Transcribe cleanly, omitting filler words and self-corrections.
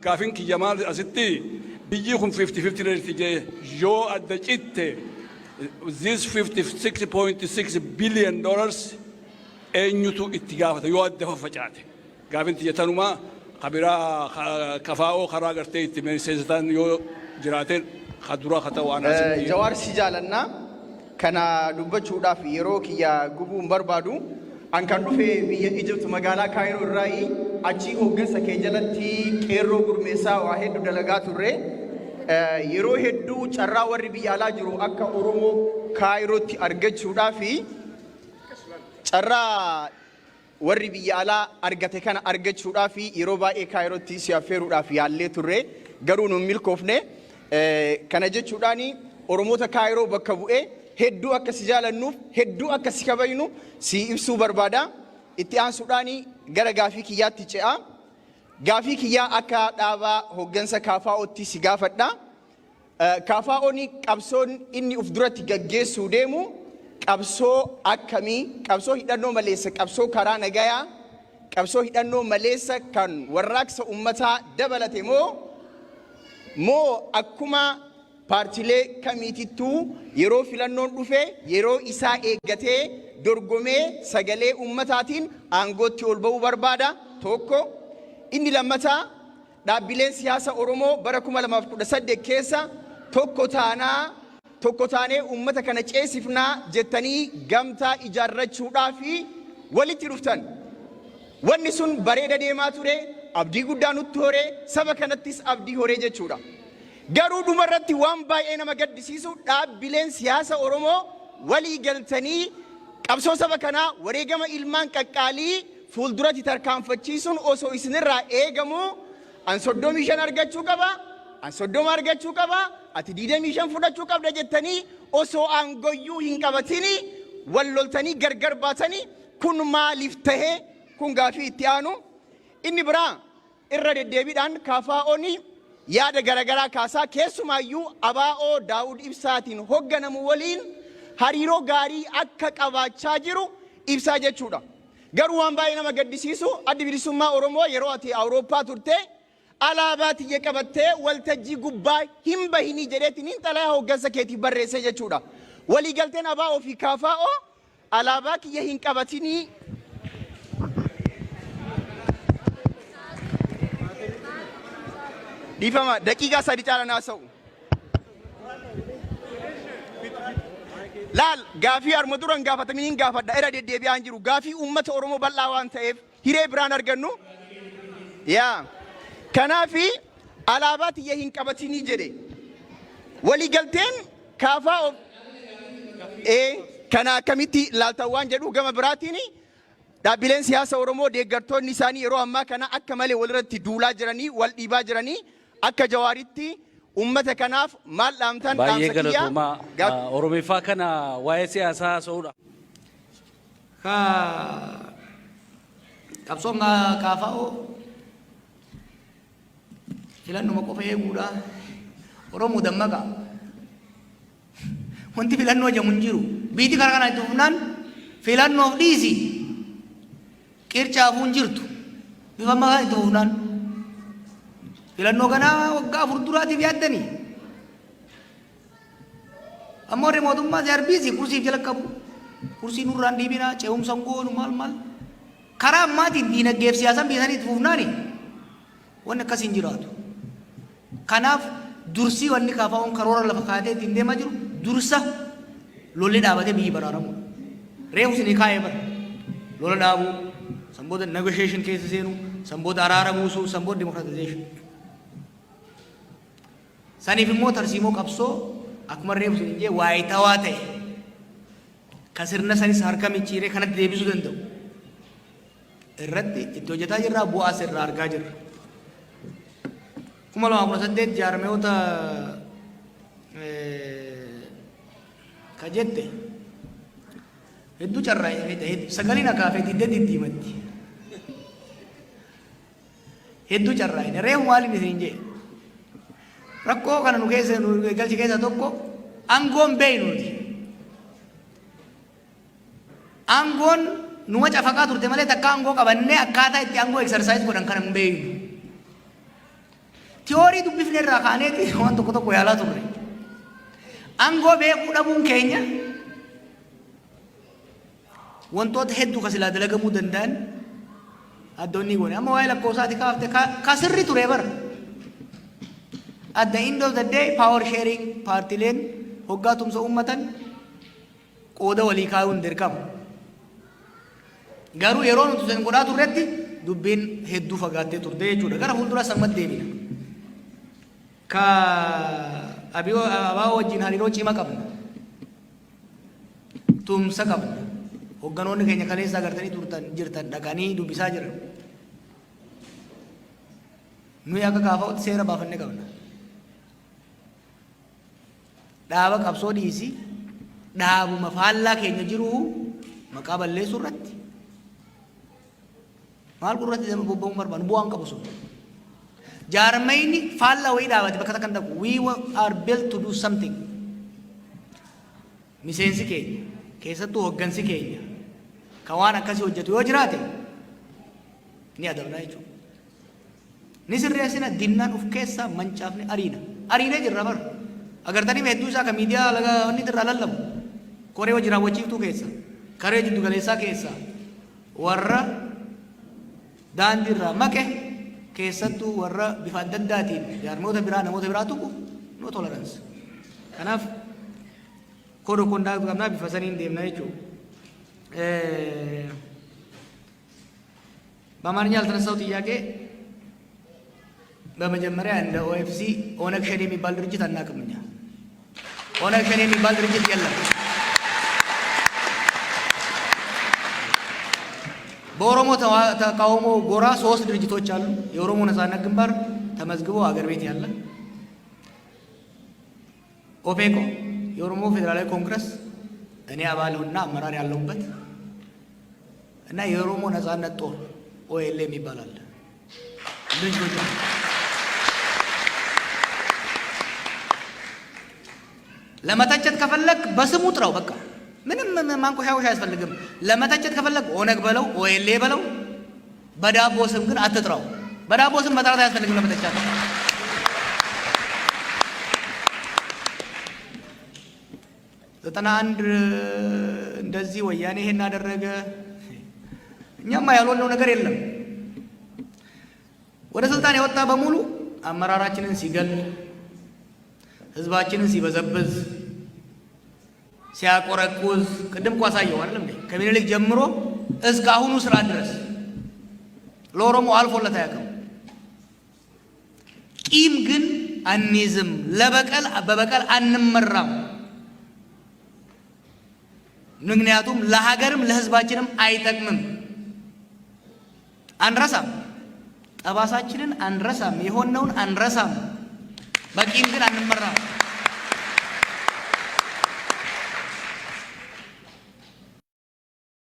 كافين كي جمال أستي بيجيكم 50-50 رتيجة جو أدجيت this 56.6 billion dollars أنيتو اتجاهه يوده فجأته كافين تيجتنوما خبرا كفاءة خراجرتي تمن سيزتان يو جراتين خدورا خطوانا جوار سجالنا كنا دبچودا في يروك يا غبون بربادو an kan dhufe biyya Egypt magaalaa Kaayiroo irraa achi hooggansa kee jalatti qeerroo gurmeessaa waa hedduu dalagaa turre yeroo hedduu carraa warri biyya alaa jiru akka Oromoo Kaayirootti argachuudhaaf carraa warri biyya alaa argate kana argachuudhaaf yeroo baay'ee Kaayirootti si affeeruudhaaf yaallee turre garuu nu milkoofne kana jechuudhaan Oromoota Kaayiroo bakka bu'ee hedduu akka si jaalannuuf hedduu akka si kabajnu si ibsuu barbaada itti aansuudhaani gara gaafii kiyyaatti ce'a gaafii kiyyaa akka dhaabaa hooggansa KFO'tti si gaafadha KFO'n qabsoon inni uf duratti gaggeessuu deemu qabsoo akkamii qabsoo hidhannoo maleessa qabsoo karaa nagayaa qabsoo hidhannoo maleessa kan warraaqsa ummataa dabalate moo akkuma paartilee kamiitittuu yeroo filannoon dhufe yeroo isaa eeggatee dorgomee sagalee ummataatiin aangootti ol ba'uu barbaada tokko inni lammataa dhaabbileen siyaasa Oromoo bara 2018 keessa tokko taanee ummata kana ceesifnaa jettanii gamtaa ijaarrachuudhaaf walitti dhuftan wanni sun bareeda deemaa ture abdii guddaa nutti horee saba kanattis abdii horee jechuudha garuu dhumarratti waan baay'ee nama gaddisiisu dhaabbileen siyaasa Oromoo walii galtanii qabsoo saba kanaa wareegama ilmaan qaqqaalii fuulduratti tarkaanfachiisuun osoo isinirraa eegamu an 35 argachuu qaba an 30 argachuu qaba ati 25 fudhachuu qabda jettanii osoo aangoyyuu hin qabatini wal loltanii gargar baatanii kun maaliif tahe kun gaafii itti aanu inni biraa irra deddeebiidhaan KFO'n yaada garagaraa kaasaa keessumaayyuu abaa'oo Daawud Ibsaatiin hoogganamu waliin hariiroo gaarii akka qabaachaa jiru ibsaa jechuudha garuu waan baay'ee nama gaddisiisu addi bilisummaa Oromoo yeroo ati Awurooppaa turte alaabaa tiyya qabattee waltajjii gubbaa hin bahinii jedheetiin xalayaa hooggansa keetiif barreesse jechuudha waliigalteen abaa'oo fi KFO alaabaa kiyya hin qabatinii difama daqiiqaa sadi caala naasa'u laal gaafii arma duran gaafataminiin gaafadha irra deddeebi'aan jiru gaafii uummata Oromoo bal'aa waan ta'eef hiree biraan argannu yaa kanaafi alaabaa tiyya hin qabatinii jedhe waliigalteen KFO kana akkamitti laaltan waan jedhu gama biraatiin dhaabbileen siyaasa Oromoo deeggartoonni isaanii yeroo ammaa kana akka malee walirratti duulaa jiranii wal dhiibaa jiranii akka Jawaaritti ummata kanaaf maal dhaamtan baay'ee galatoomaa Oromeeffaa kana waa'ee siyaasaa haasa'uudha. Qabsoon KFO filannuma qofa eeguudha Oromoo dammaqa wanti filannoo jedhamu hin jiru biitii karaa kana itti fufnaan filannoof dhiisi qircaafuun jirtu bifa makaa itti fufnaan filannoo kana waggaa 4 duraatiif yaaddanii ammoo warri mootummaa siyaarbiisi kursiif jala qabu kursii nurraan dhiibinaa ce'umsa goonu maal karaa ammaatiin diinagdeef siyaasaan biisanii itti fufnaani wanni akkasii hin jiraatu kanaaf dursii wanni KFO'n karoora lafa kaatee ittiin deemaa jiru dursa lolli dhaabatee biyyi baraaramu reefu isinii kaa'ee bara lola dhaabuu sanboota negotiation keessa seenu sanboota araara buusuu sanboota democratization saniif immoo tarsiimoo qabsoo akkuma reefu isinii jee waayitawaa ta'e kan sirna sanis harka micciiree kanatti deebisuu danda'u irratti itti hojjetaa jirraa bu'aas irraa argaa jirra 2018 jaarmeewota kajette hedduu carraa sagalina kaafee diddee diddiimatti hedduu carraa reefu maaliin isin jee rakkoo kana nu keessa nu galchi keessa tokko aangoon beeynuuti aangoon numa cafaqaa turte malee takka aangoo qabannee akkaataa itti aangoo exercise godhan kana hin beeynu ቲዮሪ ዱብፍኔ ራካኔት ወንቶ ኮቶ ያላ ቱሬ አንጎ ቤቁ ደቡን ኬኛ ወንቶት ሄዱ ከስላ ደለገሙ ደንዳን አዶኒ ጎኔ አማ ዋይላ ኮሳቲ ካፍተ ካስሪ ቱሬ በር at the end of the day power sharing party len hoggatum so ummatan qoda wali kaun dirkam garu yeron tu sen goda turretti dubbin heddu fagatte turde jechuudha gara fuldura sammat deebina ka abiyo aba wajjin haliro cima qabna tumsa qabna hogganoonni keenya kaleessa agartanii turtan jirtan dhaqanii dubbisaa jiran nuyi akka kaafa'utti seera baafanne qabna dhaaba qabsoo dhiisi dhaabuma faallaa keenya jiru maqaa balleessuu irratti maal gurratti dama bobba'uun barbaadu bu'aan qabu sun jaarmayni faallaa wayii dhaabate bakka takkan dhaqu we are built to do something miseensi keenya keessattuu hoggansi keenya ka waan akkasii hojjetu yoo jiraate ni adabna jechuudha ni sirreessina dinnaan uf keessaa mancaafne ariinee jirra bara agartanii hedduu isaa ka miidiyaa laga wanni irraa lallabu koree wajjin raawwachiiftuu keessa karee jiddu galeessaa keessa warra daandii irraa maqe keessattuu warra bifa adda addaatiin jaarmoota biraa namoota biraa tuqu no tolerance kanaaf kodo kondaa qabnaa bifa saniin deemna jechuudha በአማርኛ ያልተነሳው ጥያቄ በመጀመሪያ እንደ ኦኤፍሲ ኦነግ ሸኔ የሚባል ድርጅት አናውቅም እኛ ኦነግ ሸኔ የሚባል ድርጅት የለም በኦሮሞ ተቃውሞ ጎራ 3 ድርጅቶች አሉ የኦሮሞ ነጻነት ግንባር ተመዝግቦ አገር ቤት ያለ ኦፔኮ የኦሮሞ ፌደራላዊ ኮንግረስ እኔ አባልና አመራር ያለውበት እና የኦሮሞ ነጻነት ጦር ኦኤልኤም ይባላል ድርጅቶች ለመተቸት ከፈለክ በስሙ ጥራው በቃ ምንም ማንቆሻቆሻ አያስፈልግም ለመተቸት ከፈለክ ኦነግ በለው ኦኤልኤ በለው በዳቦ ስም ግን አትጥራው በዳቦ ስም መጥራት አያስፈልግም ለመተቸት ዘጠና አንድ እንደዚህ ወያኔ ይሄን አደረገ እኛማ ያልሆነው ነገር የለም ወደ ስልጣን የወጣ በሙሉ አመራራችንን ሲገል ህዝባችንን ሲበዘብዝ ሲያቆረቁዝ ቅድም ቋሳየው አይደል እንዴ ከሚኒልክ ጀምሮ እስከ አሁኑ ስራ ድረስ ለኦሮሞ አልፎለት አያውቅም ቂም ግን አንይዝም ለበቀል በበቀል አንመራም ምክንያቱም ለሀገርም ለህዝባችንም አይጠቅምም አንረሳም ጠባሳችንን አንረሳም የሆነውን አንረሳም በቂም ግን አንመራም